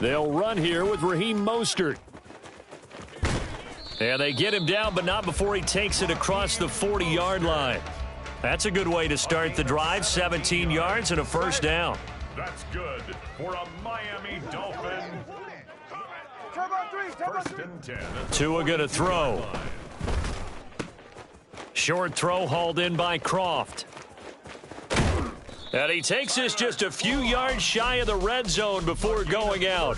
They'll run here with Raheem Mostert. And they get him down, but not before he takes it across the 40-yard line. That's a good way to start the drive. 17 yards and a first down. That's good for a Miami Dolphin. First and 10. Tua going to throw. Short throw hauled in by Croft. And he takes this just a few yards shy of the red zone before going out.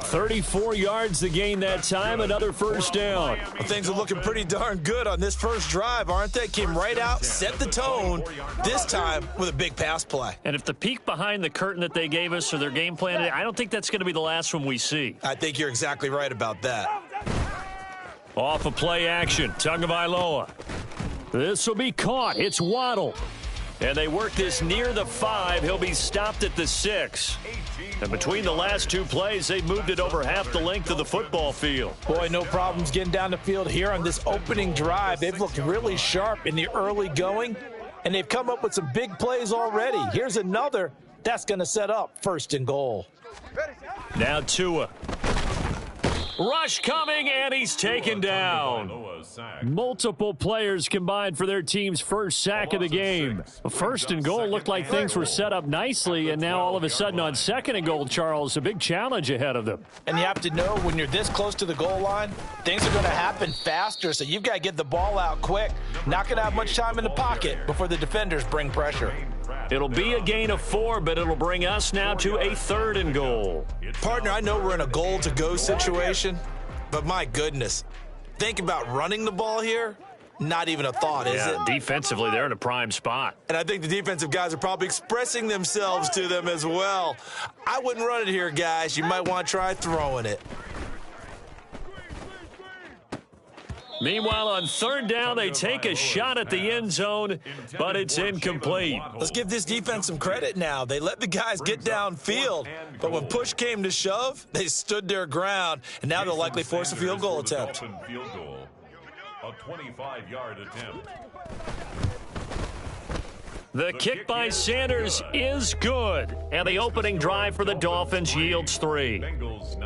34 yards the gain that time, another first down. Well, things are looking pretty darn good on this first drive, aren't they? Came right out, set the tone, this time with a big pass play. And if the peek behind the curtain that they gave us or their game plan, I don't think that's going to be the last one we see. I think you're exactly right about that. Off of play action, Tagovailoa. This will be caught. It's Waddle. And they work this near the 5. He'll be stopped at the 6. And between the last two plays, they've moved it over half the length of the football field. Boy, no problems getting down the field here on this opening drive. They've looked really sharp in the early going, and they've come up with some big plays already. Here's another that's going to set up first and goal. Now Tua. Rush coming, and he's taken down. Multiple players combined for their team's first sack of the game. First and goal looked like things were set up nicely, and now all of a sudden on second and goal, Charles, a big challenge ahead of them. And you have to know when you're this close to the goal line, things are going to happen faster, so you've got to get the ball out quick. Not going to have much time in the pocket before the defenders bring pressure. It'll be a gain of 4, but it'll bring us now to a third and goal. Partner, I know we're in a goal-to-go situation, but my goodness, think about running the ball here. Not even a thought, is it? Defensively, they're in a prime spot. And I think the defensive guys are probably expressing themselves to them as well. I wouldn't run it here, guys. You might want to try throwing it. Meanwhile, on third down, they take a shot at the end zone, but it's incomplete. Let's give this defense some credit now. They let the guys get downfield, but when push came to shove, they stood their ground, and now they'll likely force a field goal attempt. A 25-yard attempt. The kick by Sanders is good, and the opening drive for the Dolphins yields 3.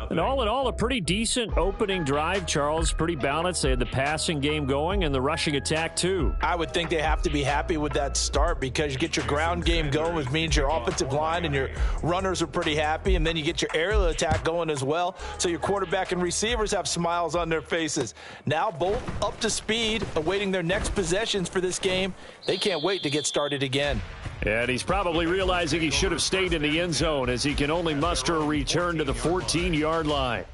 And all in all, a pretty decent opening drive, Charles. Pretty balanced. They had the passing game going and the rushing attack, too. I would think they have to be happy with that start because you get your ground game going, which means your offensive line and your runners are pretty happy, and then you get your aerial attack going as well, so your quarterback and receivers have smiles on their faces. Now both up to speed, awaiting their next possessions for this game. They can't wait to get started again. And he's probably realizing he should have stayed in the end zone as he can only muster a return to the 14-yard line.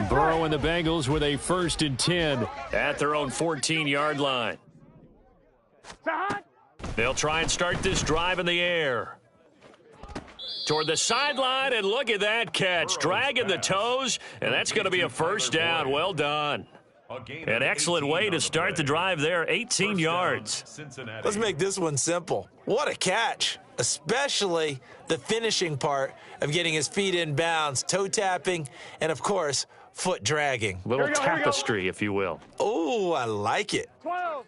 Burrow and the Bengals with a 1st and 10 at their own 14-yard line. They'll try and start this drive in the air. Toward the sideline, and look at that catch. Dragging the toes, and that's going to be a first down. Well done. An excellent way to start the drive there, 18 yards. Let's make this one simple. What a catch, especially the finishing part of getting his feet in bounds, toe tapping, and, of course, foot dragging. Little tapestry, if you will. Oh, I like it. 12.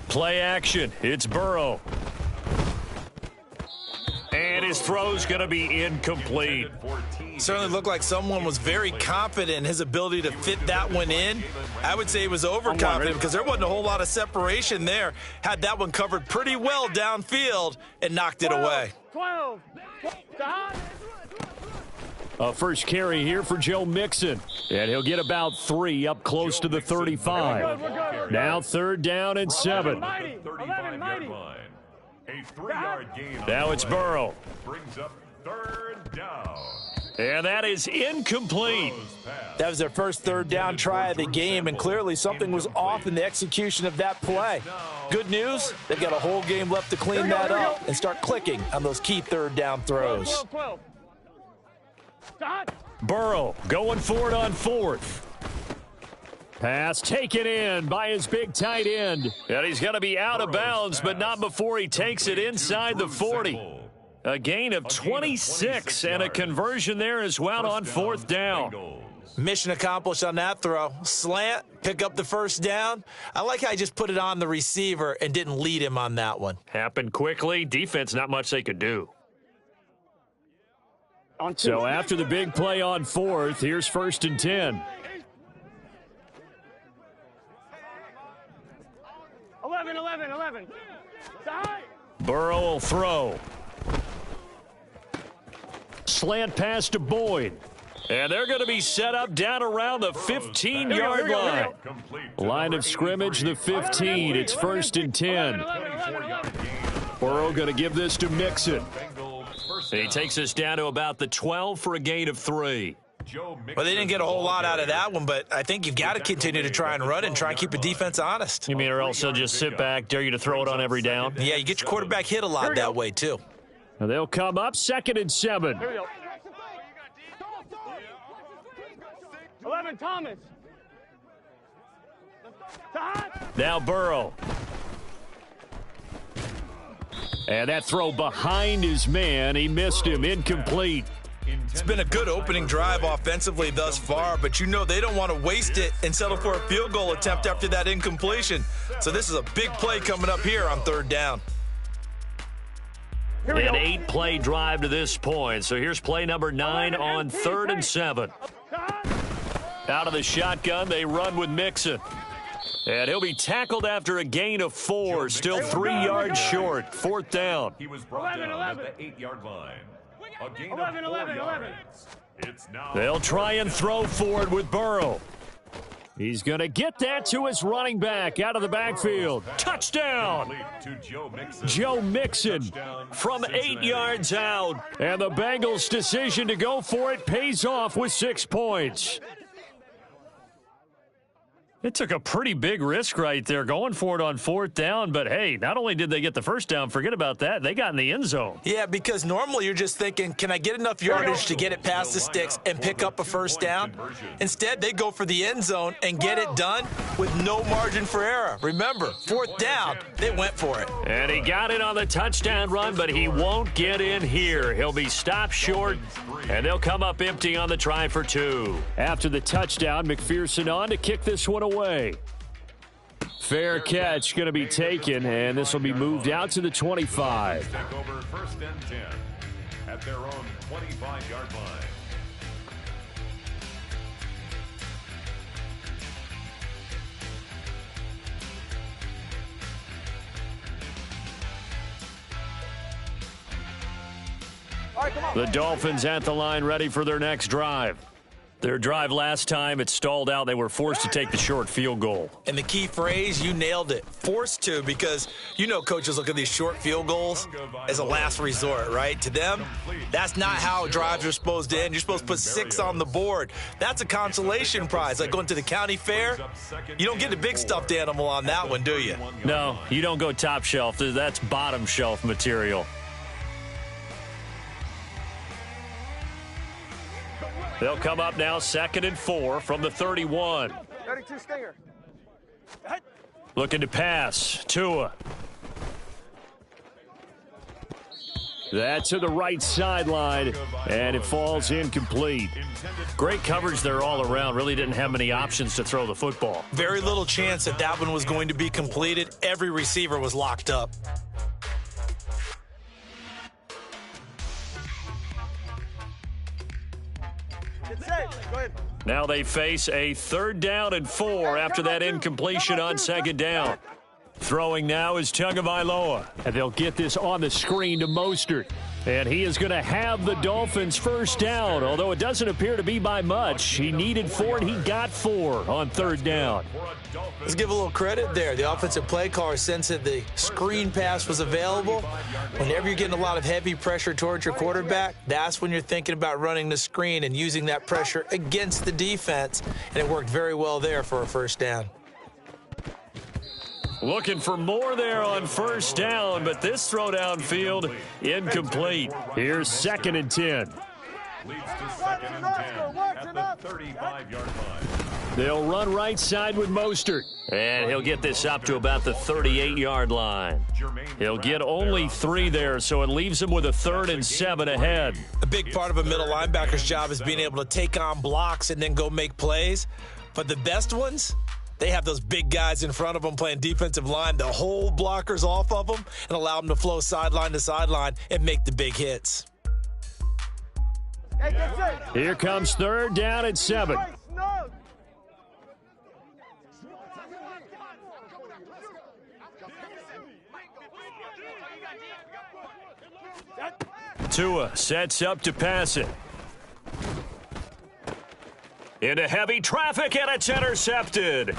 Play action. It's Burrow. And his throw's going to be incomplete. Certainly looked like someone was very confident in his ability to fit that one in. I would say he was overconfident because there wasn't a whole lot of separation there. Had that one covered pretty well downfield and knocked it away. 12. A first carry here for Joe Mixon. And he'll get about 3 up close to the 35. Now 3rd down and 7. A 3-yard gain. Now it's Burrow. Brings up 3rd down. And that is incomplete. That was their first 3rd down try of the game, and clearly something was off in the execution of that play. Good news, they've got a whole game left to clean that up and start clicking on those key 3rd down throws. Burrow going for it on 4th. Pass taken in by his big tight end. And he's going to be out of bounds, but not before he takes it inside the 40. A gain of 26 and a conversion there as well on 4th down. Mission accomplished on that throw. Slant, pick up the first down. I like how I just put it on the receiver and didn't lead him on that one. Happened quickly. Defense, not much they could do. So after the big play on fourth, here's 1st and 10. 11. Burrow will throw. Slant pass to Boyd. And they're going to be set up down around the 15-yard line. Line of scrimmage, the 15. It's 1st and 10. Burrow going to give this to Mixon. He takes us down to about the 12 for a gain of 3. Well, they didn't get a whole lot out of that one, but I think you've got to continue to try and run and try and keep the defense honest. You mean or else they'll just sit back, dare you to throw it on every down? Yeah, you get your quarterback hit a lot that way, too. And they'll come up 2nd and 7. 11, Thomas. Now Burrow. And that throw behind his man. He missed him. Incomplete. It's been a good opening drive offensively thus far, but you know they don't want to waste it and settle for a field goal attempt after that incompletion. So this is a big play coming up here on 3rd down. An 8-play drive to this point. So here's play number 9 on 3rd and 7. Out of the shotgun, they run with Mixon. And he'll be tackled after a gain of 4, still 3 yards short. 4th down. He was brought down at the 8-yard line. A gain of 4 yards. It's now They'll try and throw forward with Burrow. He's going to get that to his running back out of the backfield. Touchdown! to Joe Mixon from 8 yards out. And the Bengals' decision to go for it pays off with 6 points. It took a pretty big risk right there going for it on 4th down, but hey, not only did they get the first down, forget about that, they got in the end zone. Yeah, because normally you're just thinking, can I get enough yardage to get it past the sticks and pick up a first down? Instead, they go for the end zone and get it done with no margin for error. Remember, 4th down, they went for it. And he got it on the touchdown run, but he won't get in here. He'll be stopped short, and they'll come up empty on the try for 2. After the touchdown, McPherson on to kick this one away. Fair catch going to be taken, and this will be moved out to the 25. Take over 1st and 10 at their own 25-yard line. The Dolphins at the line ready for their next drive. Their drive last time, it stalled out. They were forced to take the short field goal. And the key phrase, you nailed it, forced to, because you know coaches look at these short field goals as a last resort, right? To them, that's not how drives are supposed to end. You're supposed to put 6 on the board. That's a consolation prize. Like going to the county fair, you don't get the big stuffed animal on that one, do you? No, you don't go top shelf. That's bottom shelf material. They'll come up now 2nd and 4 from the 31. 32 stinger. Looking to pass. Tua. That's to the right sideline, and it falls incomplete. Great coverage there all around. Really didn't have many options to throw the football. Very little chance that that one was going to be completed. Every receiver was locked up. Now they face a 3rd down and 4 after that incompletion on 2nd down. Throwing now is Tagovailoa. And they'll get this on the screen to Mostert. And he is going to have the Dolphins' first down, although it doesn't appear to be by much. He needed 4, and he got 4 on 3rd down. Let's give a little credit there. The offensive play caller sensed that the screen pass was available. Whenever you're getting a lot of heavy pressure towards your quarterback, that's when you're thinking about running the screen and using that pressure against the defense. And it worked very well there for a first down. Looking for more there on 1st down, but this throw downfield incomplete. Here's 2nd and 10. Leads to 2nd and 10 at the 35-yard line. They'll run right side with Mostert. And he'll get this up to about the 38-yard line. He'll get only 3 there, so it leaves him with a 3rd and 7 ahead. A big part of a middle linebacker's job is being able to take on blocks and then go make plays. But the best ones, they have those big guys in front of them playing defensive line to hold blockers off of them and allow them to flow sideline to sideline and make the big hits. Here comes 3rd down and 7. Tua sets up to pass it. Into heavy traffic, and it's intercepted.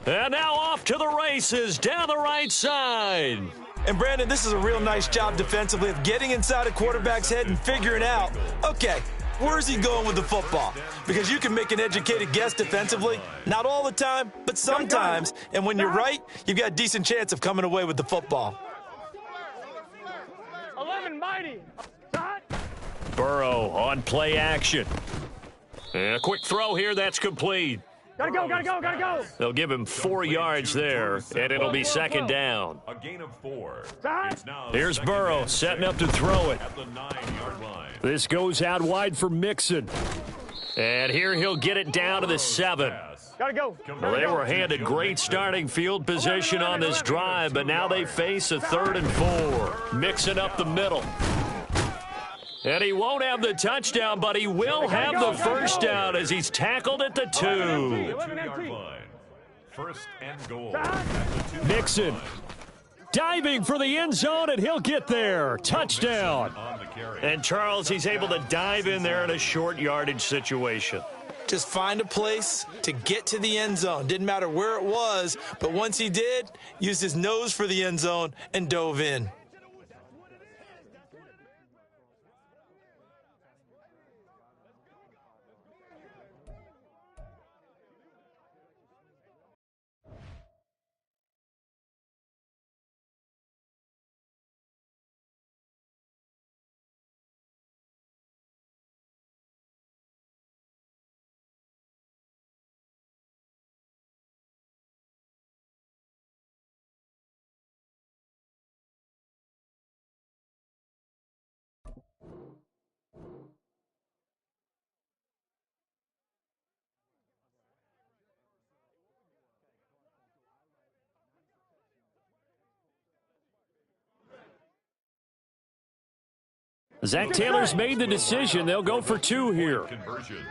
And now off to the races down the right side. And, Brandon, this is a real nice job defensively of getting inside a quarterback's head and figuring out, okay, where's he going with the football? Because you can make an educated guess defensively, not all the time, but sometimes. And when you're right, you've got a decent chance of coming away with the football. 11 mighty. Burrow on play action. And a quick throw here, that's complete. Gotta go, gotta go, gotta go. They'll give him 4 yards there, and it'll be 2nd down. A gain of 4. Here's Burrow setting up to throw it. At the 9-yard line. This goes out wide for Mixon. And here he'll get it down to the 7. Gotta go. Well, they were handed great starting field position on this drive, but now they face a 3rd and 4. Mixing up the middle. And he won't have the touchdown, but he will have the first down as he's tackled at the 2. 2-yard line. 1st and goal. Mixon diving for the end zone, and he'll get there. Touchdown. And Charles, he's able to dive in there in a short yardage situation. Just find a place to get to the end zone. Didn't matter where it was, but once he did, used his nose for the end zone and dove in. Zach Taylor's made the decision. They'll go for 2 here. Conversion.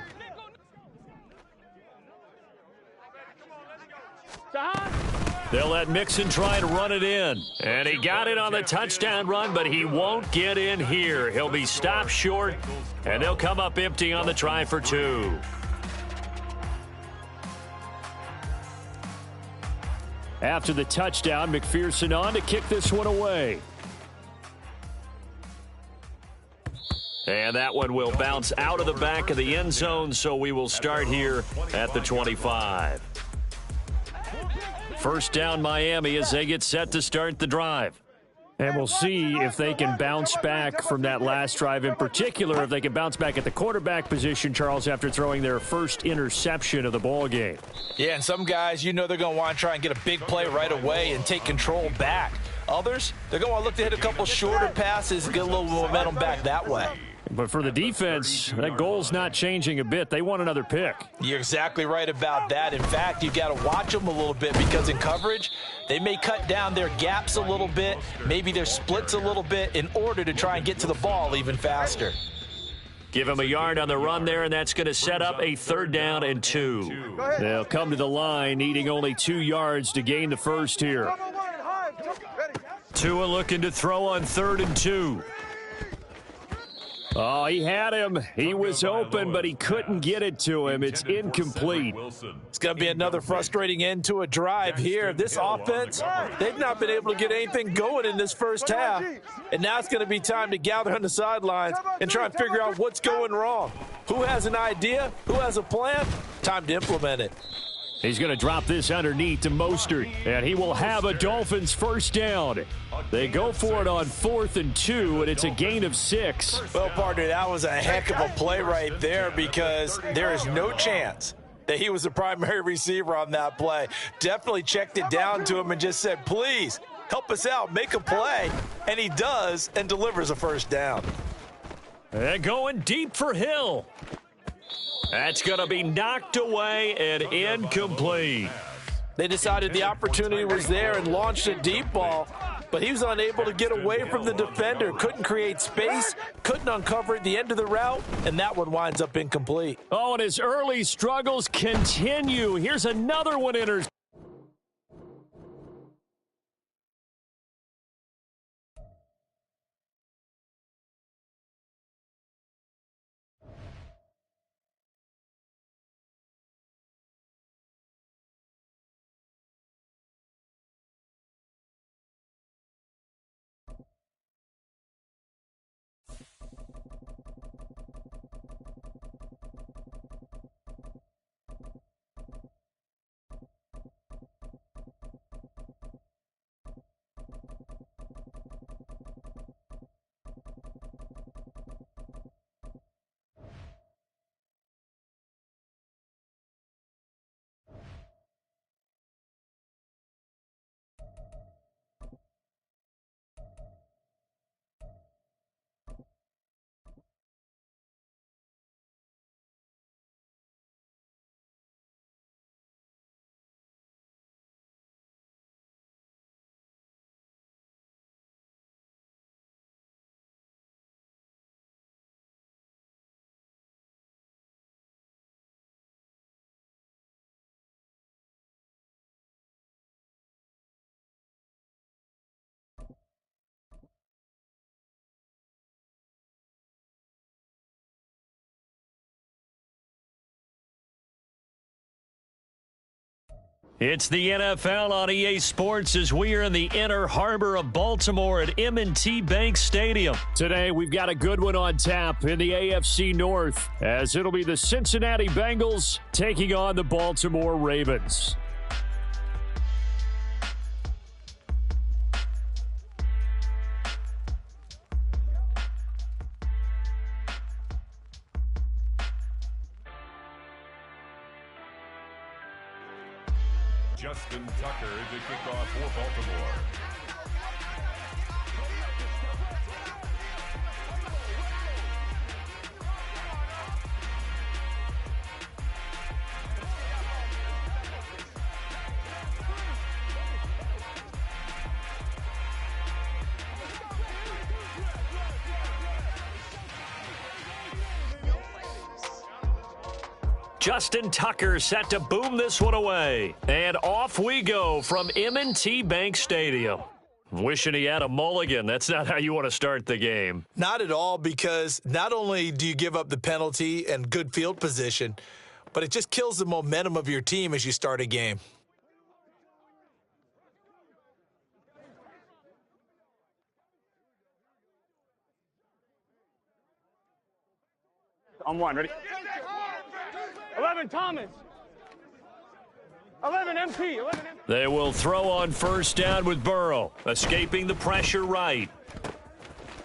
They'll let Mixon try to run it in. And he got it on the touchdown run, but he won't get in here. He'll be stopped short, and they'll come up empty on the try for 2. After the touchdown, McPherson on to kick this one away. And that one will bounce out of the back of the end zone, so we will start here at the 25. First down, Miami, as they get set to start the drive. And we'll see if they can bounce back from that last drive, in particular, if they can bounce back at the quarterback position, Charles, after throwing their first interception of the ball game. Yeah, and some guys, you know they're going to want to try and get a big play right away and take control back. Others, they're going to look to hit a couple shorter passes and get a little momentum back that way. But for the defense, that goal's not changing a bit. They want another pick. You're exactly right about that. In fact, you've got to watch them a little bit because in coverage, they may cut down their gaps a little bit, maybe their splits a little bit in order to try and get to the ball even faster. Give him a yard on the run there, and that's going to set up a 3rd down and 2. They'll come to the line, needing only 2 yards to gain the first here. Tua looking to throw on 3rd and 2. Oh, he had him. He was open, but he couldn't get it to him. It's incomplete. It's going to be another frustrating end to a drive here. This offense, they've not been able to get anything going in this first half. And now it's going to be time to gather on the sidelines and try and figure out what's going wrong. Who has an idea? Who has a plan? Time to implement it. He's going to drop this underneath to Mostert, and he will have a Dolphins first down. They go for it on 4th and 2, and it's a gain of 6. Well, partner, that was a heck of a play right there because there is no chance that he was the primary receiver on that play. Definitely checked it down to him and just said, please, help us out, make a play. And he does and delivers a first down. And going deep for Hill. That's going to be knocked away and incomplete. They decided the opportunity was there and launched a deep ball, but he was unable to get away from the defender, couldn't create space, couldn't uncover at the end of the route, and that one winds up incomplete. Oh, and his early struggles continue. Here's another one intercepted. It's the NFL on EA Sports as we are in the inner harbor of Baltimore at M&T Bank Stadium. Today, we've got a good one on tap in the AFC North, as it'll be the Cincinnati Bengals taking on the Baltimore Ravens. Justin Tucker to kick off for Baltimore. Justin Tucker set to boom this one away. And off we go from M&T Bank Stadium. Wishing he had a mulligan. That's not how you want to start the game. Not at all, because not only do you give up the penalty and good field position, but it just kills the momentum of your team as you start a game. On one, ready? 11 Thomas. 11 MP. 11 MP. They will throw on first down with Burrow, escaping the pressure right.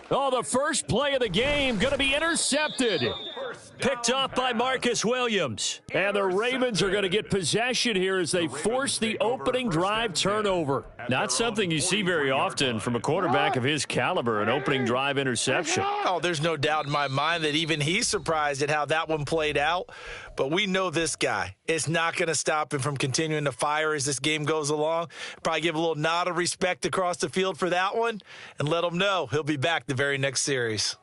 Oh, the first play of the game going to be intercepted. Picked off by Marcus Williams. And the Ravens are going to get possession here as they force the opening drive turnover. Not something you see very often from a quarterback of his caliber, an opening drive interception. Oh, there's no doubt in my mind that even he's surprised at how that one played out. But we know this guy is not going to stop him from continuing to fire as this game goes along. Probably give a little nod of respect across the field for that one and let him know he'll be back the very next series.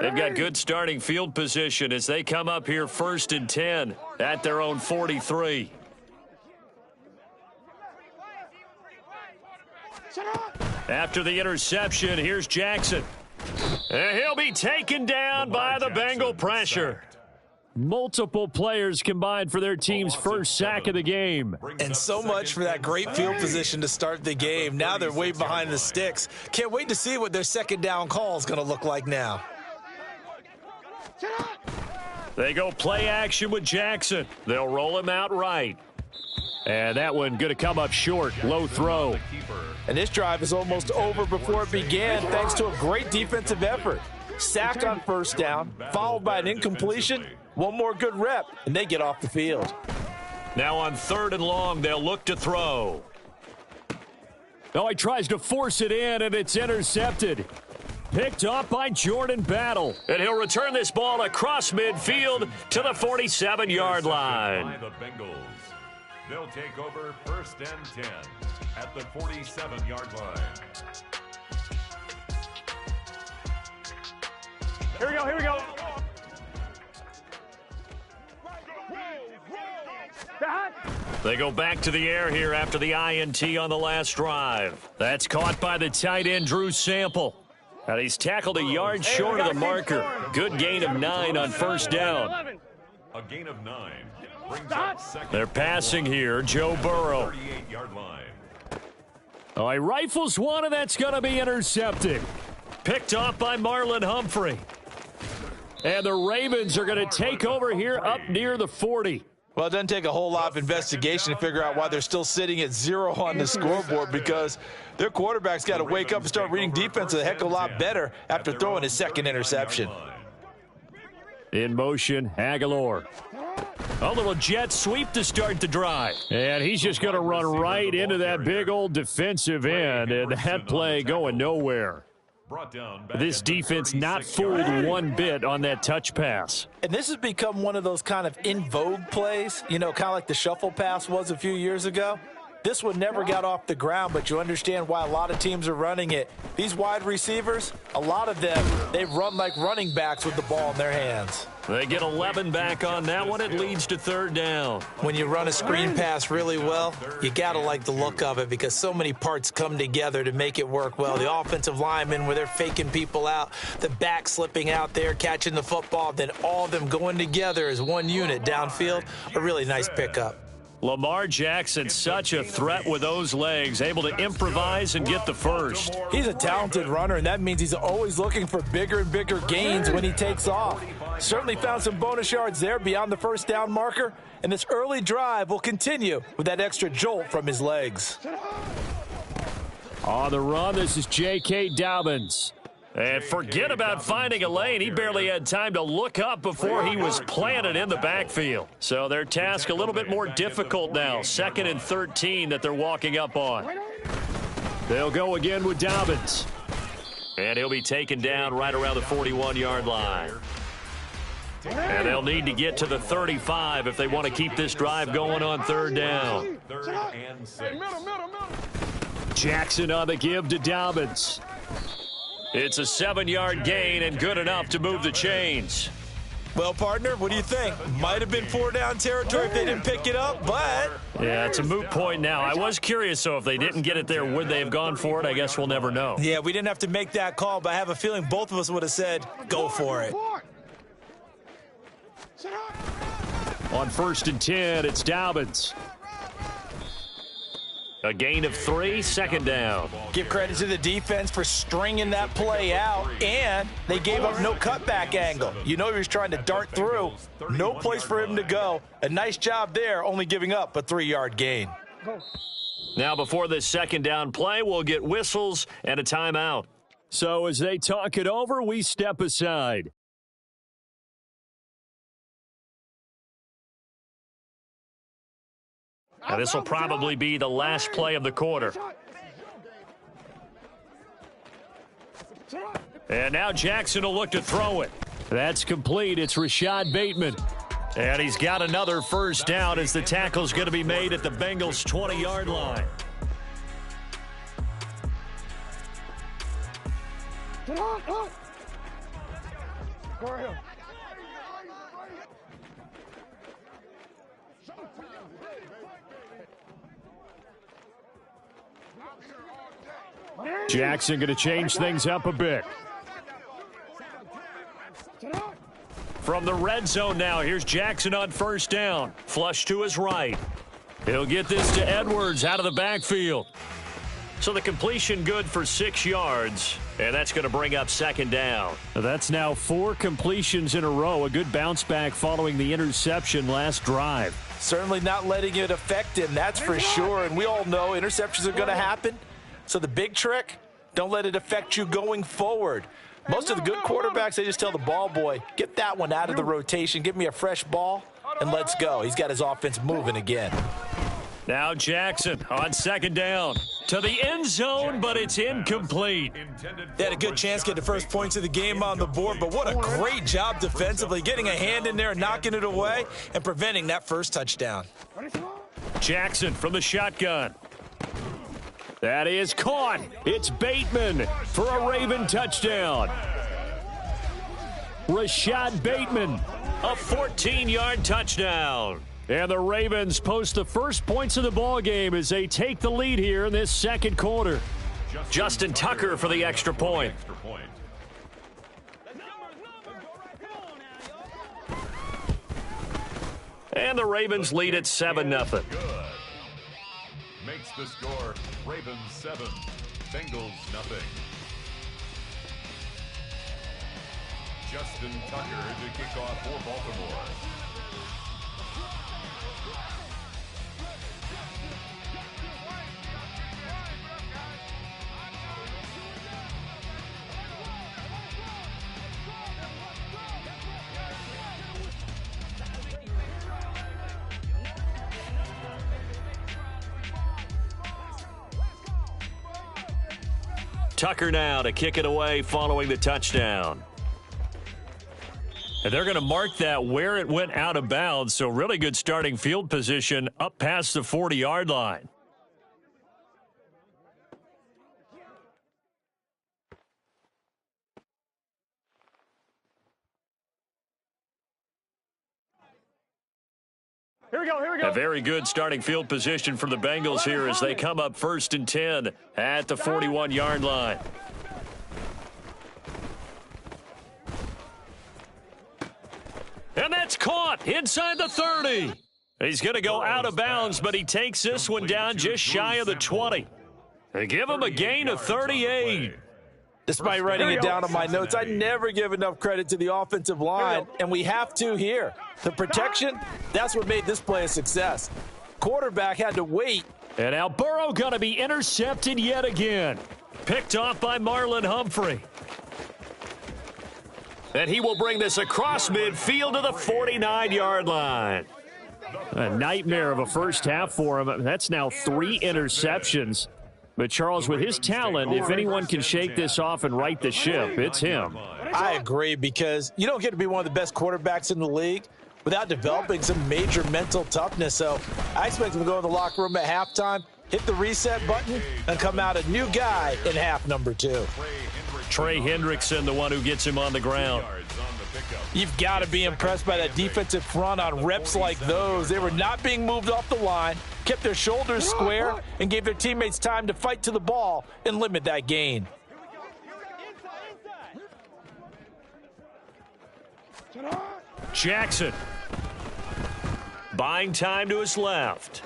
They've got good starting field position as they come up here 1st and 10 at their own 43. After the interception, here's Jackson. And he'll be taken down by the Bengal pressure. Multiple players combined for their team's first sack of the game. And so much for that great field position to start the game. Now they're way behind the sticks. Can't wait to see what their second down call is going to look like now. They go play action with Jackson. They'll roll him out right. And that one going to come up short. Low throw. And this drive is almost over before it began thanks to a great defensive effort. Sack on first down, followed by an incompletion. One more good rep, and they get off the field. Now on 3rd and long, they'll look to throw. Oh, he tries to force it in, and it's intercepted. Picked up by Jordan Battle. And he'll return this ball across midfield to the 47-yard line. The Bengals. They'll take over 1st and 10 at the 47-yard line. Here we go, here we go. They go back to the air here after the INT on the last drive. That's caught by the tight end, Drew Sample. And he's tackled a yard short of the marker. Good gain of 9 on first down. A gain of 9 brings up 2nd. They're passing here, Joe Burrow. 38-yard line. Oh, he rifles one, and that's going to be intercepted. Picked off by Marlon Humphrey. And the Ravens are going to take over here up near the 40. Well, it doesn't take a whole lot of investigation to figure out why they're still sitting at 0 on the scoreboard, because their quarterback's got to wake up and start reading defense a heck of a lot better after throwing his 2nd interception. In motion, Aguilar. A little jet sweep to start the drive. And he's just going to run right into that big old defensive end, and that play going nowhere. This defense not fooled one bit on that touch pass. And this has become one of those kind of in vogue plays, you know, kind of like the shuffle pass was a few years ago. This one never got off the ground, but you understand why a lot of teams are running it. These wide receivers, a lot of them, they run like running backs with the ball in their hands. They get 11 back on that one. It leads to 3rd down. When you run a screen pass really well, you got to like the look of it because so many parts come together to make it work well. The offensive linemen, where they're faking people out, the back slipping out there, catching the football, then all of them going together as one unit downfield, a really nice pickup. Lamar Jackson, such a threat with those legs, able to improvise and get the first. He's a talented runner, and that means he's always looking for bigger and bigger gains when he takes off. Certainly found some bonus yards there beyond the first down marker, and this early drive will continue with that extra jolt from his legs. On the run, this is J.K. Dobbins. And forget about finding a lane. He barely had time to look up before he was planted in the backfield. So their task a little bit more difficult now. 2nd and 13 that they're walking up on. They'll go again with Dobbins. And he'll be taken down right around the 41-yard line. And they'll need to get to the 35 if they want to keep this drive going on 3rd down. 3rd and 6. Jackson on the give to Dobbins. It's a 7-yard gain and good enough to move the chains. Well, partner, what do you think? Might have been 4-down territory if they didn't pick it up, but... Yeah, it's a moot point now. I was curious, so if they didn't get it there, would they have gone for it? I guess we'll never know. Yeah, we didn't have to make that call, but I have a feeling both of us would have said, go for it. On 1st and 10, it's Dobbins. A gain of 3, 2nd down. Give credit to the defense for stringing that play out, and they gave up no cutback angle. You know he was trying to dart through. No place for him to go. A nice job there, only giving up a 3-yard gain. Now before this 2nd down play, we'll get whistles and a timeout. So as they talk it over, we step aside. Now this will probably be the last play of the quarter. And now Jackson will look to throw it. That's complete. It's Rashad Bateman. And he's got another first down as the tackle's going to be made at the Bengals' 20-yard line. Jackson going to change things up a bit. From the red zone now, here's Jackson on first down. Flush to his right. He'll get this to Edwards out of the backfield. So the completion good for 6 yards, and that's going to bring up 2nd down. That's now 4 completions in a row. A good bounce back following the interception last drive. Certainly not letting it affect him, that's for sure. And we all know interceptions are going to happen. So the big trick, don't let it affect you going forward. Most of the good quarterbacks, they just tell the ball boy, get that one out of the rotation, give me a fresh ball, and let's go. He's got his offense moving again. Now Jackson on second down to the end zone, but it's incomplete. They had a good chance to get the first points of the game on the board, but what a great job defensively, getting a hand in there and knocking it away and preventing that first touchdown. Jackson from the shotgun. That is caught. It's Bateman for a Raven touchdown. Rashad Bateman, a 14-yard touchdown. And the Ravens post the first points of the ball game as they take the lead here in this second quarter. Justin Tucker for the extra point. And the Ravens lead at 7-0. Makes the score Ravens 7, Bengals nothing. Justin Tucker to kick off for Baltimore. Tucker now to kick it away following the touchdown. And they're going to mark that where it went out of bounds, so really good starting field position up past the 40-yard line. Here we go, here we go. A very good starting field position for the Bengals here as they come up 1st and 10 at the 41-yard line. And that's caught inside the 30. He's going to go out of bounds, but he takes this one down just shy of the 20. They give him a gain of 38. Despite writing it down on my notes, I never give enough credit to the offensive line, and we have to here. The protection, that's what made this play a success. Quarterback had to wait. And now Burrow going to be intercepted yet again. Picked off by Marlon Humphrey. And he will bring this across midfield to the 49-yard line. A nightmare of a first half for him. That's now 3 interceptions. But, Charles, with his talent, if anyone can shake this off and right the ship, it's him. I agree, because you don't get to be one of the best quarterbacks in the league without developing some major mental toughness. So I expect him to go in the locker room at halftime, hit the reset button, and come out a new guy in half number 2. Trey Hendrickson, the one who gets him on the ground. You've got to be impressed by that defensive front on reps like those. They were not being moved off the line, kept their shoulders square, and gave their teammates time to fight to the ball and limit that gain. Jackson. Buying time to his left.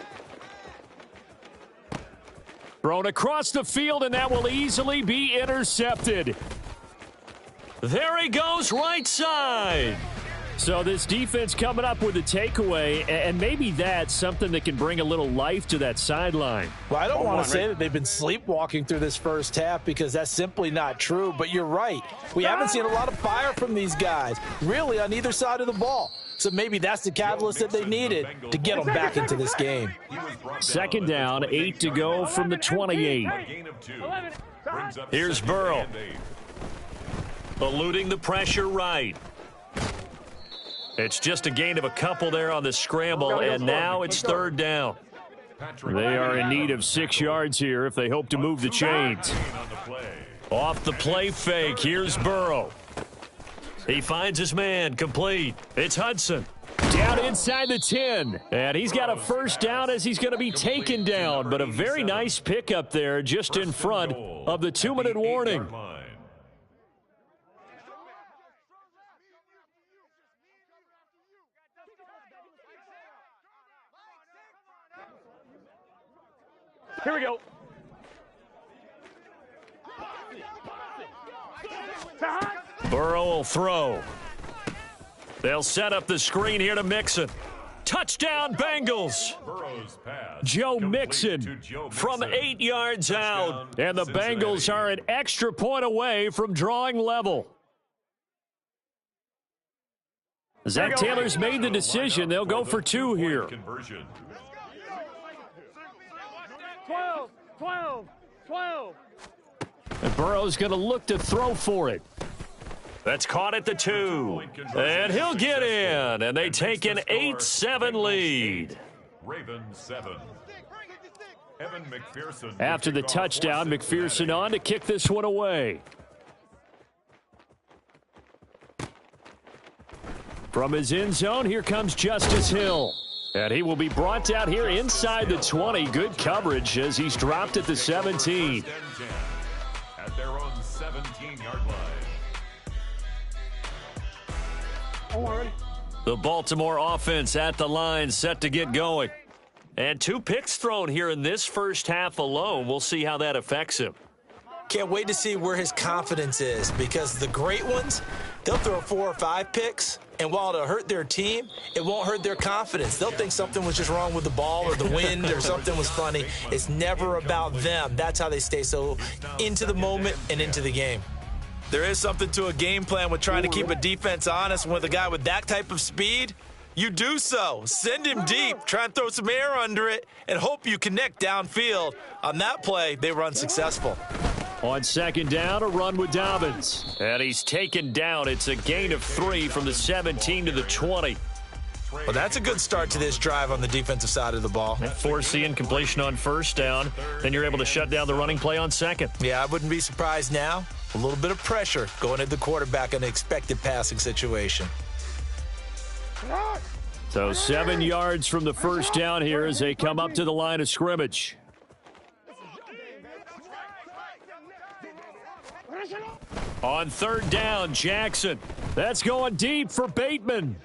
Thrown across the field, and that will easily be intercepted. There he goes, right side. So this defense coming up with a takeaway, and maybe that's something that can bring a little life to that sideline. Well, I don't want to say that they've been sleepwalking through this first half, because that's simply not true, but you're right. We haven't seen a lot of fire from these guys, really, on either side of the ball. So maybe that's the catalyst that they needed to get them back into this game. Second down, 8 to go from the 28. Here's Burrow. Eluding the pressure right. It's just a gain of a couple there on the scramble, and now it's 3rd down. They are in need of 6 yards here if they hope to move the chains. Off the play fake, here's Burrow. He finds his man, complete. It's Hudson. Down inside the 10. And he's got a first down as he's going to be taken down. But a very nice pickup there just in front of the 2-minute warning. Here we go. Burrow will throw. They'll set up the screen here to Mixon. Touchdown, Bengals. Burrow's pass Joe complete Mixon to Joe from Mixon. 8 yards Touchdown, out. And the Bengals Cincinnati. are an extra point away from drawing level. Zach Taylor's made the decision. They'll go for 2 here. Conversion. 12, 12, 12. And Burrow's going to look to throw for it. That's caught at the 2. And he'll get in. And they take an 8-7 lead. Ravens 7. Evan McPherson. After the touchdown, McPherson on to kick this one away. From his end zone, here comes Justice Hill. And he will be brought down here inside the 20. Good coverage as he's dropped at the 17. At their own 17-yard line. The Baltimore offense at the line, set to get going. And 2 picks thrown here in this first half alone. We'll see how that affects him. Can't wait to see where his confidence is, because the great ones, they'll throw 4 or 5 picks, and while it'll hurt their team, it won't hurt their confidence. They'll think something was just wrong with the ball or the wind or something was funny. It's never about them. That's how they stay so into the moment and into the game. There is something to a game plan with trying to keep a defense honest. With a guy with that type of speed, you do so. Send him deep, try and throw some air under it, and hope you connect downfield. On that play, they were unsuccessful. On second down, a run with Dobbins. And he's taken down. It's a gain of 3 from the 17 to the 20. Well, that's a good start to this drive on the defensive side of the ball. Force the incompletion on first down. Then you're able to shut down the running play on second. Yeah, I wouldn't be surprised now. A little bit of pressure going at the quarterback in an expected passing situation. So 7 yards from the first down here as they come up to the line of scrimmage. On third down, Jackson. That's going deep for Bateman.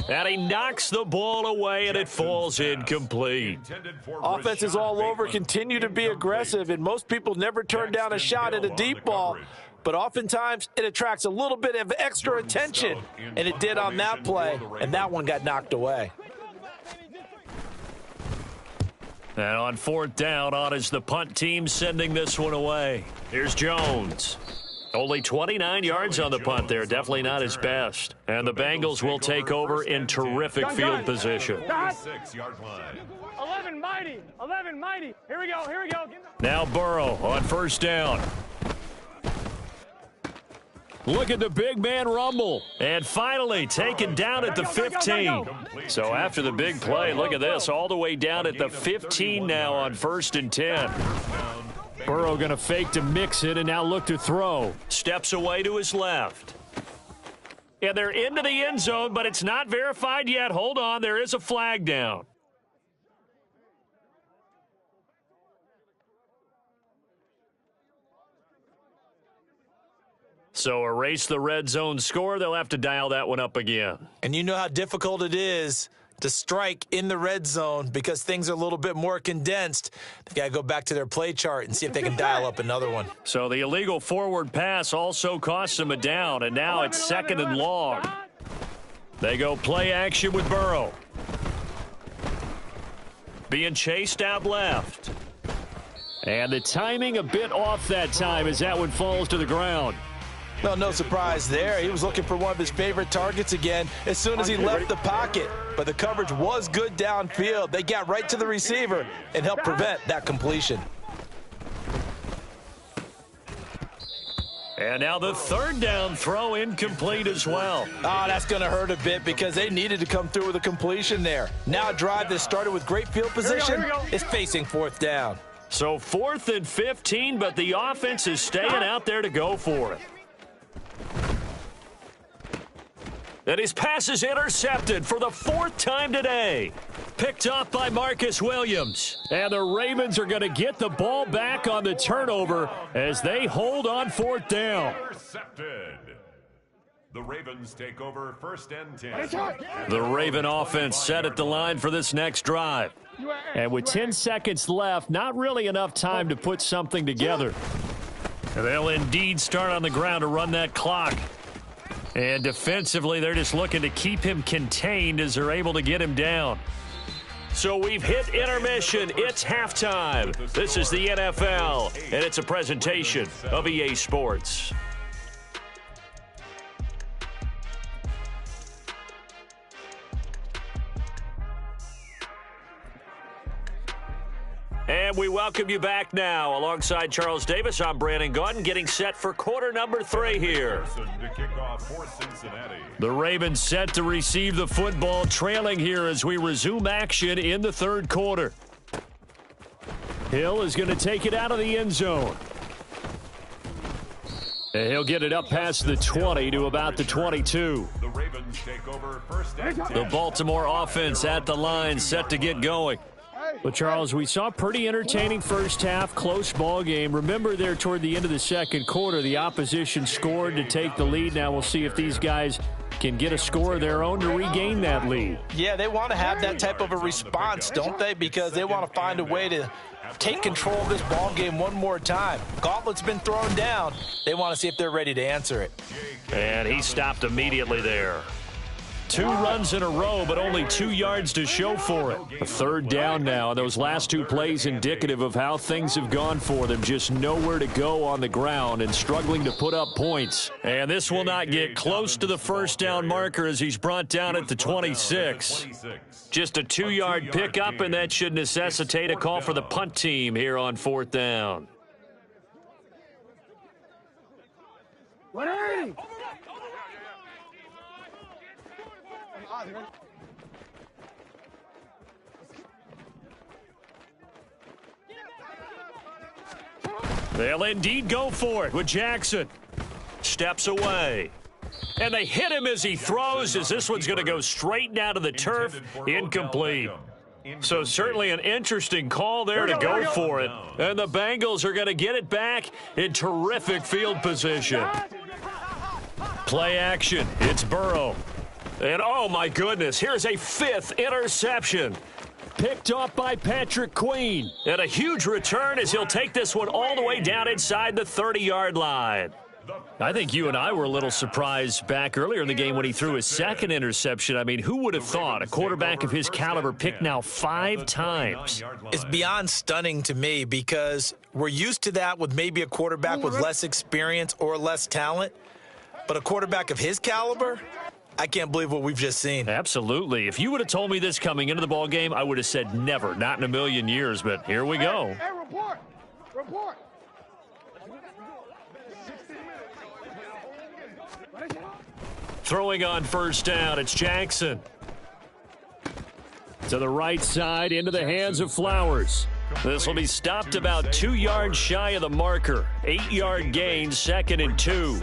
And he knocks the ball away, and it falls incomplete. Offense is all over, continue to be aggressive, and most people never turn down a shot at a deep ball. But oftentimes, it attracts a little bit of extra attention, and it did on that play, and that one got knocked away. And on fourth down, on is the punt team sending this one away. Here's Jones. Only 29 yards on the punt there. Definitely not his best. And the Bengals will take over in terrific field position. 11 mighty. 11 mighty. Here we go. Here we go. Now Burrow on first down. Look at the big man rumble. And finally taken down at the 15. So after the big play, look at this. All the way down at the 15 now on first and 10. Burrow going to fake to mix it and now look to throw. Steps away to his left. And they're into the end zone, but it's not verified yet. Hold on, there is a flag down. So erase the red zone score. They'll have to dial that one up again. And you know how difficult it is to strike in the red zone because things are a little bit more condensed. They've got to go back to their play chart and see if they can dial up another one. So the illegal forward pass also costs them a down, and now it's second and long. They go play action with Burrow. Being chased out left. And the timing a bit off that time as that one falls to the ground. Well, no surprise there. He was looking for one of his favorite targets again as soon as he left the pocket. But the coverage was good downfield. They got right to the receiver and helped prevent that completion. And now the third down throw incomplete as well. Oh, that's going to hurt a bit because they needed to come through with a completion there. Now a drive that started with great field position is facing fourth down. So 4th and 15, but the offense is staying out there to go for it. And his pass is intercepted for the 4th time today. Picked off by Marcus Williams. And the Ravens are going to get the ball back on the turnover as they hold on 4th down. Intercepted. The Ravens take over 1st and 10. The Raven offense set at the line for this next drive. And with 10 seconds left, not really enough time to put something together. They'll indeed start on the ground to run that clock. And defensively, they're just looking to keep him contained as they're able to get him down. So we've hit intermission. It's halftime. This is the NFL, and it's a presentation of EA Sports. And we welcome you back now. Alongside Charles Davis, I'm Brandon Gaudin, getting set for quarter number 3 here. The Ravens set to receive the football, trailing here as we resume action in the third quarter. Hill is going to take it out of the end zone. And he'll get it up past the 20 to about the 22. The Baltimore offense at the line, set to get going. But, Charles, we saw a pretty entertaining first half, close ball game. Remember there toward the end of the second quarter, the opposition scored to take the lead. Now we'll see if these guys can get a score of their own to regain that lead. Yeah, they want to have that type of a response, don't they? Because they want to find a way to take control of this ball game one more time. Gauntlet's been thrown down. They want to see if they're ready to answer it. And he stopped immediately there. 2 runs in a row, but only 2 yards to show for it. A third down now. Those last 2 plays indicative of how things have gone for them. Just nowhere to go on the ground and struggling to put up points. And this will not get close to the first down marker as he's brought down at the 26. Just a 2-yard pickup, and that should necessitate a call for the punt team here on 4th down. 180. They'll indeed go for it with Jackson. Steps away. And they hit him as he throws, as this one's going to go straight down to the turf. Incomplete. So certainly an interesting call there to go for it. And the Bengals are going to get it back in terrific field position. Play action. It's Burrow. And, oh, my goodness, here's a 5th interception. Picked off by Patrick Queen. And a huge return as he'll take this one all the way down inside the 30-yard line. I think you and I were a little surprised back earlier in the game when he threw his 2nd interception. I mean, who would have thought a quarterback of his caliber picked now 5 times? It's beyond stunning to me because we're used to that with maybe a quarterback with less experience or less talent. But a quarterback of his caliber, I can't believe what we've just seen. Absolutely. If you would have told me this coming into the ball game, I would have said never, not in a million years. But here we go. Hey, report. Report. Throwing on first down, it's Jackson. To the right side, into the hands of Flowers. This will be stopped about 2 yards shy of the marker. 8-yard gain, 2nd and 2.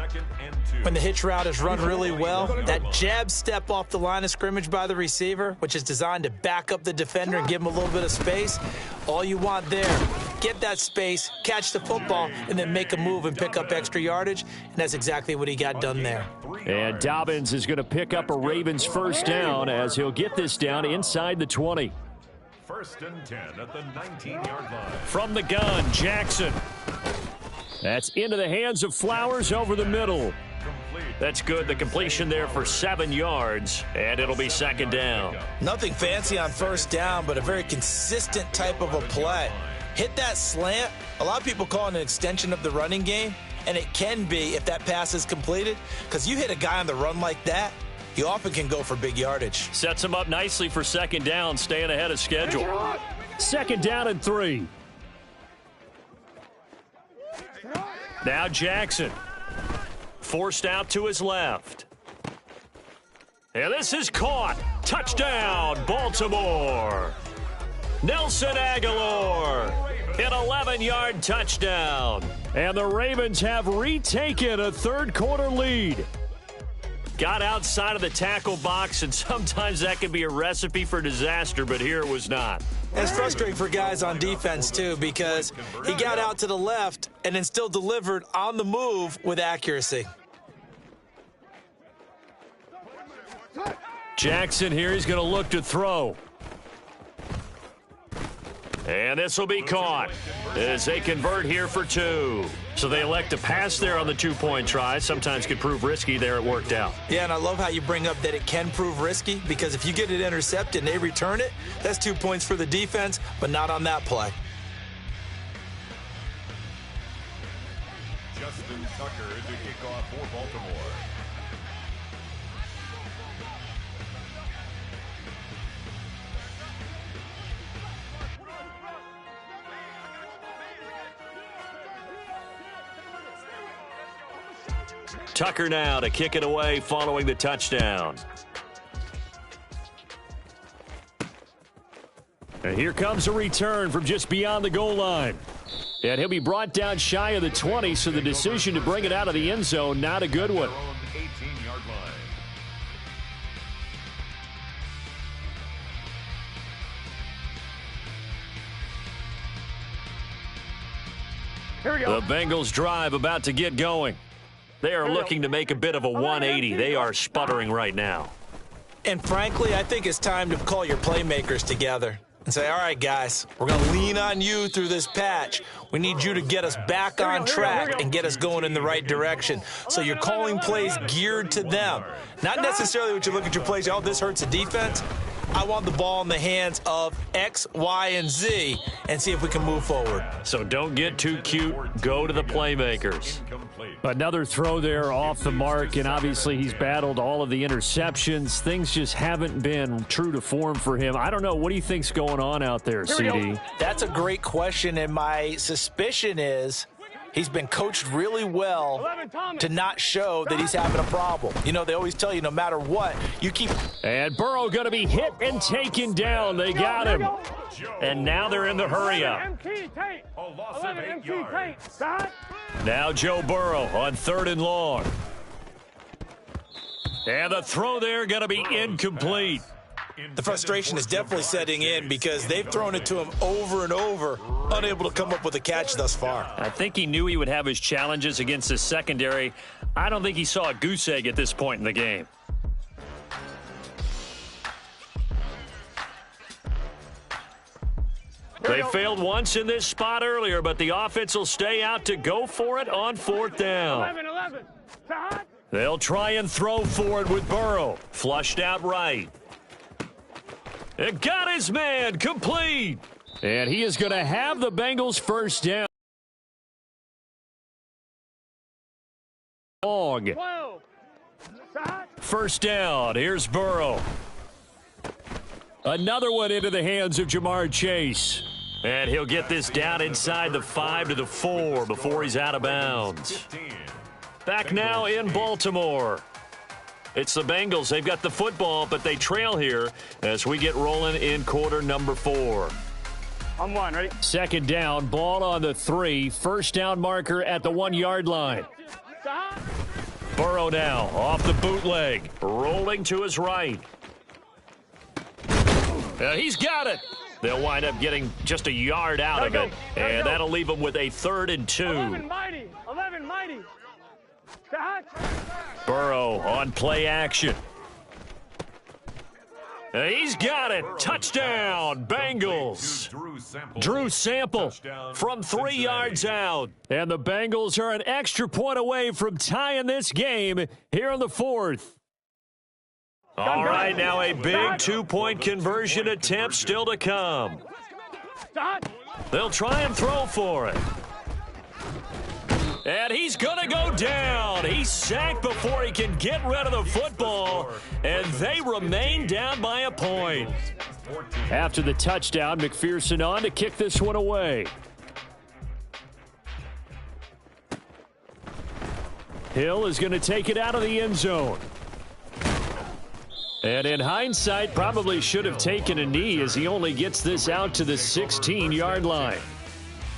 When the hitch route is run really well, that jab step off the line of scrimmage by the receiver, which is designed to back up the defender and give him a little bit of space, all you want there, get that space, catch the football, and then make a move and pick up extra yardage, and that's exactly what he got done there. And Dobbins is going to pick up a Ravens first down as he'll get this down inside the 20. 1st and 10 at the 19-yard line. From the gun, Jackson. That's into the hands of Flowers over the middle. That's good. The completion there for 7 yards, and it'll be 2nd down. Nothing fancy on first down, but a very consistent type of a play. Hit that slant. A lot of people call it an extension of the running game, and it can be if that pass is completed, because you hit a guy on the run like that, you often can go for big yardage. Sets him up nicely for 2nd down, staying ahead of schedule. 2nd down and 3. Now Jackson. Forced out to his left. And this is caught. Touchdown, Baltimore. Nelson Aguilar. An 11-yard touchdown. And the Ravens have retaken a third-quarter lead. Got outside of the tackle box, and sometimes that can be a recipe for disaster, but here it was not. It's frustrating for guys on defense, too, because he got out to the left and then still delivered on the move with accuracy. Jackson here, he's going to look to throw. And this will be caught as they convert here for 2. So they elect to pass there on the two-point try. Sometimes could prove risky. There it worked out. Yeah, and I love how you bring up that it can prove risky, because if you get it intercepted and they return it, that's 2 points for the defense, but not on that play. Justin Tucker to kick off for Baltimore. Tucker now to kick it away following the touchdown. And here comes a return from just beyond the goal line. And he'll be brought down shy of the 20, so the decision to bring it out of the end zone, not a good one. 18-yard line. Here we go. The Bengals drive about to get going. They are looking to make a bit of a 180. They are sputtering right now. And frankly, I think it's time to call your playmakers together and say, all right, guys, we're going to lean on you through this patch. We need you to get us back on track and get us going in the right direction. So you're calling plays geared to them. Not necessarily what you look at your plays, oh, this hurts the defense. I want the ball in the hands of X, Y, and Z and see if we can move forward. So don't get too cute. Go to the playmakers. Another throw there off the mark, and obviously he's battled all of the interceptions. Things just haven't been true to form for him. I don't know. What do you think's going on out there, CD? That's a great question, and my suspicion is he's been coached really well to not show that he's having a problem. You know, they always tell you no matter what, you keep. And Burrow going to be hit and taken down. They got him. And now they're in the hurry-up. A loss of 8 yards. Now Joe Burrow on 3rd and long. And the throw there going to be incomplete. The frustration is definitely setting in because they've thrown it to him over and over, unable to come up with a catch thus far. I think he knew he would have his challenges against his secondary. I don't think he saw a goose egg at this point in the game. They failed once in this spot earlier, but the offense will stay out to go for it on 4th down. 11. They'll try and throw for it with Burrow. Flushed out right. It got his man complete. And he is going to have the Bengals first down. Long. 12. First down. Here's Burrow. Another one into the hands of Jamar Chase. And he'll get this down inside the 5 to the 4 before he's out of bounds. Back now in Baltimore. It's the Bengals. They've got the football, but they trail here as we get rolling in quarter number 4. On 1, ready? 2nd down, ball on the 3. First down marker at the 1-yard line. Burrow now off the bootleg, rolling to his right. He's got it. They'll wind up getting just a yard out of it, and that'll leave them with a 3rd and 2. 11 mighty. 11 mighty. Burrow on play action. He's got it. Touchdown, Bengals. Drew Sample from 3 yards out. And the Bengals are an extra point away from tying this game here in the 4th. All right, now a big 2-point conversion attempt still to come. They'll try and throw for it. And he's going to go down. He's sacked before he can get rid of the football, and they remain down by a point. After the touchdown, McPherson on to kick this one away. Hill is going to take it out of the end zone. And in hindsight, probably should have taken a knee as he only gets this out to the 16-yard line.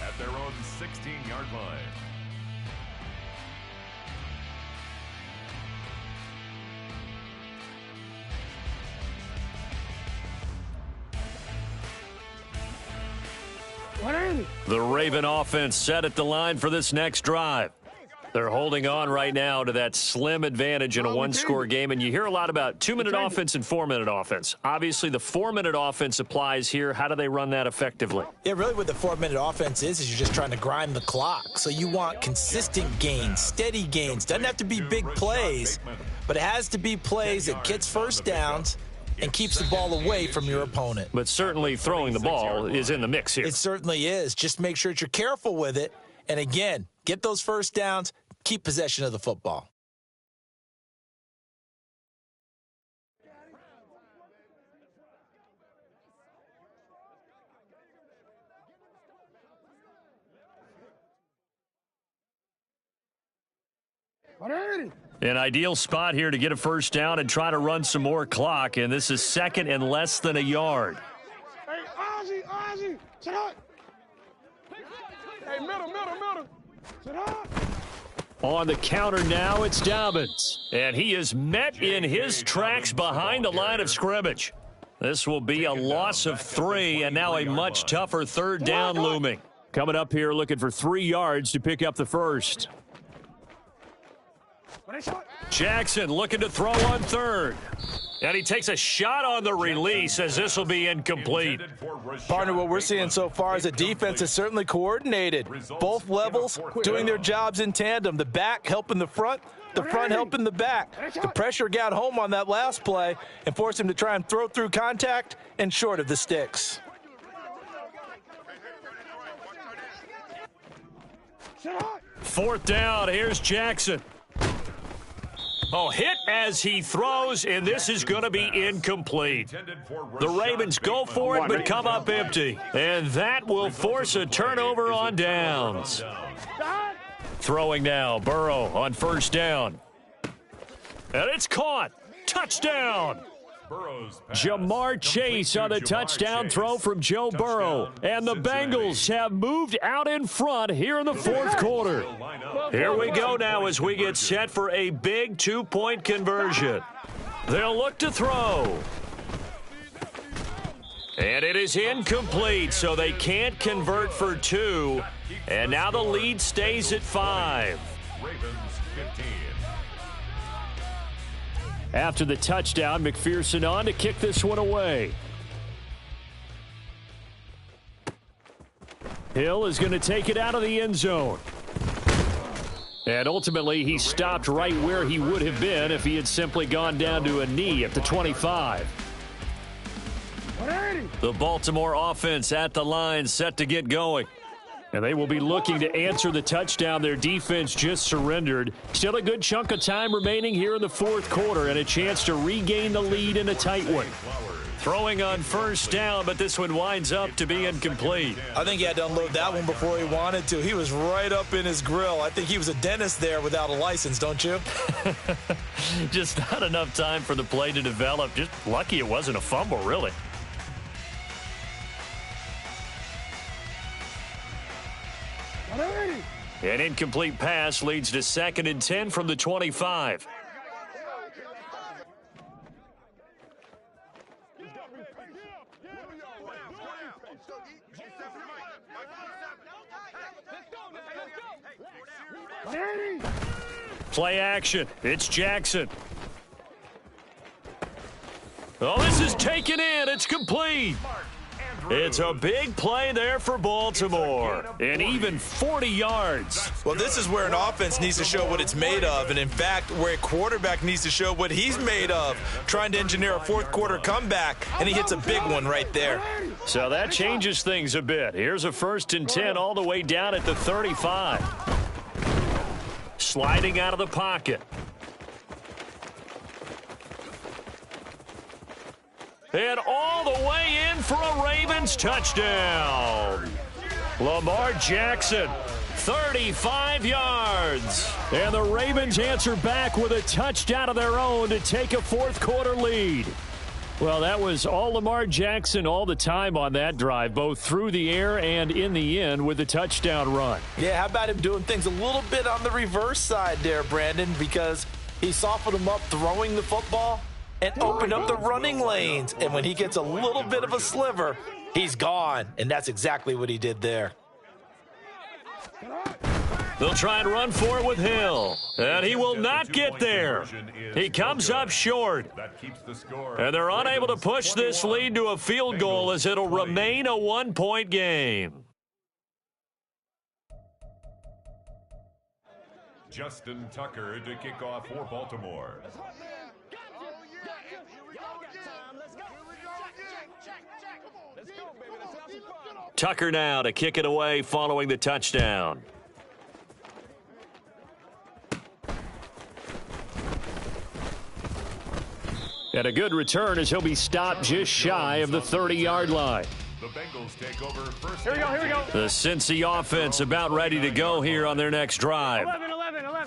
At their own 16-yard line. What are you? The Raven offense set at the line for this next drive. They're holding on right now to that slim advantage in a one-score game, and you hear a lot about 2-minute offense and 4-minute offense. Obviously, the 4-minute offense applies here. How do they run that effectively? Yeah, really what the 4-minute offense is you're just trying to grind the clock. So you want consistent gains, steady gains. Doesn't have to be big plays, but it has to be plays that gets first downs and keeps the ball away from your opponent. But certainly throwing the ball is in the mix here. It certainly is. Just make sure that you're careful with it. And again, get those first downs, keep possession of the football. An ideal spot here to get a first down and try to run some more clock, and this is second and less than a yard. Hey, Ozzy, sit up. Hey, middle. Sit up. On the counter now, it's Dobbins. And he is met in his tracks behind the line of scrimmage. This will be a loss of 3, and now a much tougher third down looming. Coming up here looking for 3 yards to pick up the first. Jackson looking to throw on third. And he takes a shot on the release as this will be incomplete. Partner, what we're seeing so far is a defense is certainly coordinated. Both levels doing their jobs in tandem. The back helping the front helping the back. The pressure got home on that last play and forced him to try and throw through contact and short of the sticks. Fourth down, here's Jackson. Oh, hit as he throws, and this is going to be incomplete. The Ravens go for it, but come up empty. And that will force a turnover on downs. Throwing now, Burrow on first down. And it's caught. Touchdown. Jamar Chase on the touchdown throw from Joe Burrow. And the Bengals have moved out in front here in the fourth quarter. Here we go now as we get set for a big 2-point conversion. They'll look to throw. And it is incomplete, so they can't convert for 2. And now the lead stays at 5. After the touchdown, McPherson on to kick this one away. Hill is going to take it out of the end zone. And ultimately, he stopped right where he would have been if he had simply gone down to a knee at the 25. The Baltimore offense at the line, set to get going. And they will be looking to answer the touchdown their defense just surrendered. Still a good chunk of time remaining here in the fourth quarter and a chance to regain the lead in a tight one. Throwing on first down, but this one winds up to be incomplete. I think he had to unload that one before he wanted to. He was right up in his grill. I think he was a dentist there without a license, don't you? Just not enough time for the play to develop. Just lucky it wasn't a fumble, really. An incomplete pass leads to 2nd and 10 from the 25. Play action. It's Jackson. Oh, this is taken in. It's complete. It's a big play there for Baltimore, and even 40 yards. Well, this is where an offense needs to show what it's made of, and in fact, where a quarterback needs to show what he's made of, trying to engineer a fourth quarter comeback, and he hits a big one right there. So that changes things a bit. Here's a 1st and 10 all the way down at the 35. Sliding out of the pocket. And all the way in for a Ravens touchdown. Lamar Jackson, 35 yards. And the Ravens answer back with a touchdown of their own to take a fourth quarter lead. Well, that was all Lamar Jackson all the time on that drive, both through the air and in the end with the touchdown run. Yeah, how about him doing things a little bit on the reverse side there, Brandon, because he softened him up throwing the football and opened up the running lanes. And when he gets a little bit of a sliver, he's gone. And that's exactly what he did there. They'll try and run for it with Hill. And he will not get there. He comes up short. And they're unable to push this lead to a field goal as it'll remain a one-point game. Justin Tucker to kick off for Baltimore. Tucker now to kick it away following the touchdown. And a good return as he'll be stopped just shy of the 30-yard line. The Bengals take over first. Here we go. The Cincy offense about ready to go here on their next drive. 11.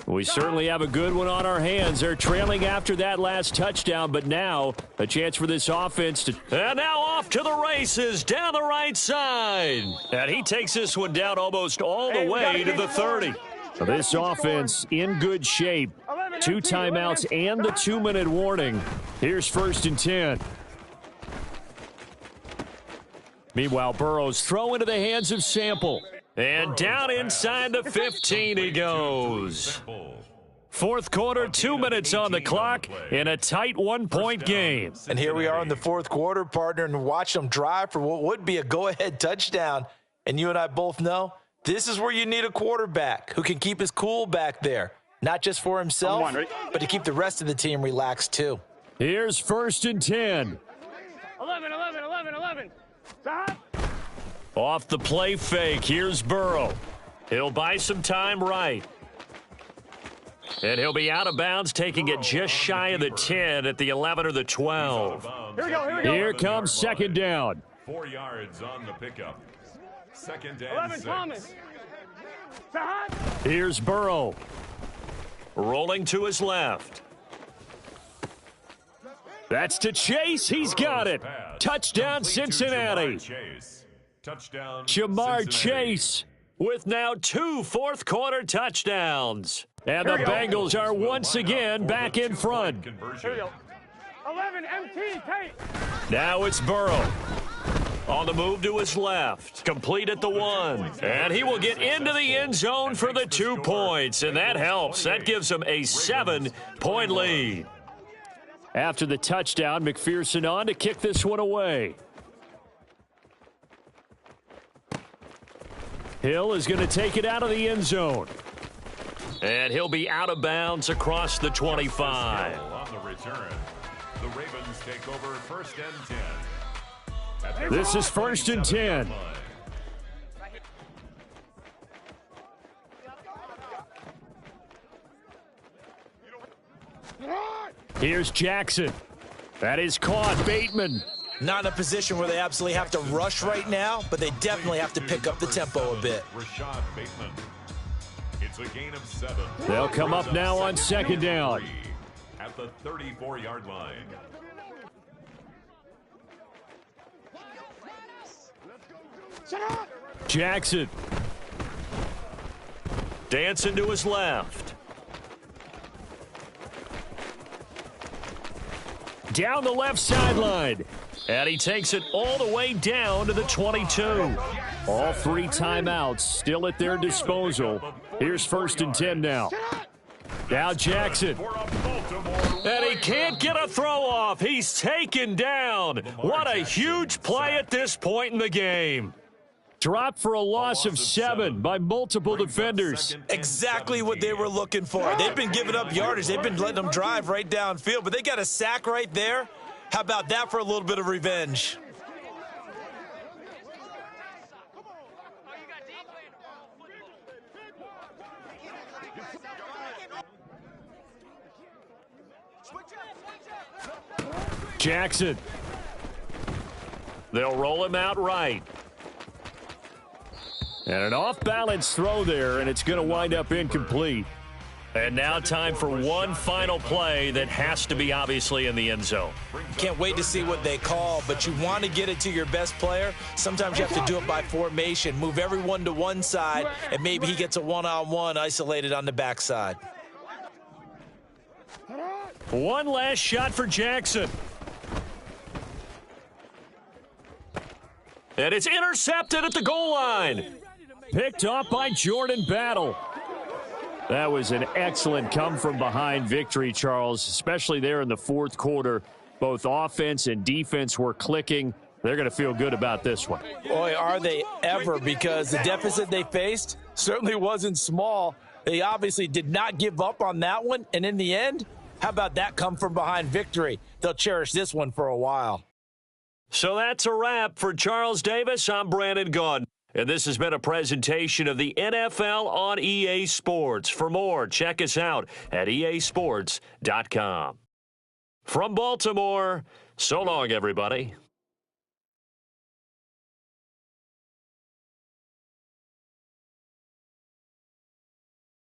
We certainly have a good one on our hands. They're trailing after that last touchdown, but now a chance for this offense to... And now off to the races down the right side. And he takes this one down almost all the way to the 30. This offense in good shape. 2 timeouts and the 2-minute warning. Here's 1st and 10. Meanwhile, Burrow's throw into the hands of Sample. And down inside the 15 he goes. 4th quarter, 2 minutes on the clock in a tight 1-point game. And here we are in the 4th quarter, partner, and watch them drive for what would be a go-ahead touchdown. And you and I both know this is where you need a quarterback who can keep his cool back there. Not just for himself, but to keep the rest of the team relaxed too. Here's 1st and 10. 11. Stop. Off the play fake, here's Burrow. He'll buy some time right. And he'll be out of bounds, taking it just shy of the 10 at the 11 or the 12. Here we go. Here comes 2nd down. 4 yards on the pickup. 2nd and 11, 6. Thomas. Stop. Here's Burrow. Rolling to his left. That's to Chase. He's got it. Touchdown, Cincinnati. Jamar Chase with now 2 fourth-quarter touchdowns. And the Bengals are once again back in front. Here we go. 11, MT, Tate. Now it's Burrow. On the move to his left. Complete at the 1. And he will get into the end zone for the 2 points. And that helps. That gives him a 7-point lead. After the touchdown, McPherson on to kick this one away. Hill is going to take it out of the end zone. And he'll be out of bounds across the 25. On the return, the Ravens take over 1st and 10. This is 1st and 10. Here's Jackson. That is caught. Bateman. Not in a position where they absolutely have to rush right now, but they definitely have to pick up the tempo a bit. Rashad Bateman. It's a gain of 7. They'll come up now on 2nd down. At the 34-yard line. Jackson. Dancing to his left. Down the left sideline. And he takes it all the way down to the 22. All 3 timeouts still at their disposal. Here's 1st and 10 now. Now Jackson. And he can't get a throw off. He's taken down. What a huge play at this point in the game. Dropped for a loss of 7 by multiple defenders. Exactly what they were looking for. They've been giving up yardage. They've been letting them drive right downfield, but they got a sack right there. How about that for a little bit of revenge? Jackson. They'll roll him out right. And an off-balance throw there, and it's going to wind up incomplete. And now time for one final play that has to be obviously in the end zone. Can't wait to see what they call, but you want to get it to your best player. Sometimes you have to do it by formation. Move everyone to one side, and maybe he gets a one-on-one isolated on the backside. One last shot for Jackson. And it's intercepted at the goal line. Picked off by Jordan Battle. That was an excellent come-from-behind victory, Charles, especially there in the fourth quarter. Both offense and defense were clicking. They're going to feel good about this one. Boy, are they ever, because the deficit they faced certainly wasn't small. They obviously did not give up on that one, and in the end, how about that come-from-behind victory? They'll cherish this one for a while. So that's a wrap. For Charles Davis, I'm Brandon Gunn. And this has been a presentation of the NFL on EA Sports. For more, check us out at easports.com. From Baltimore, so long, everybody.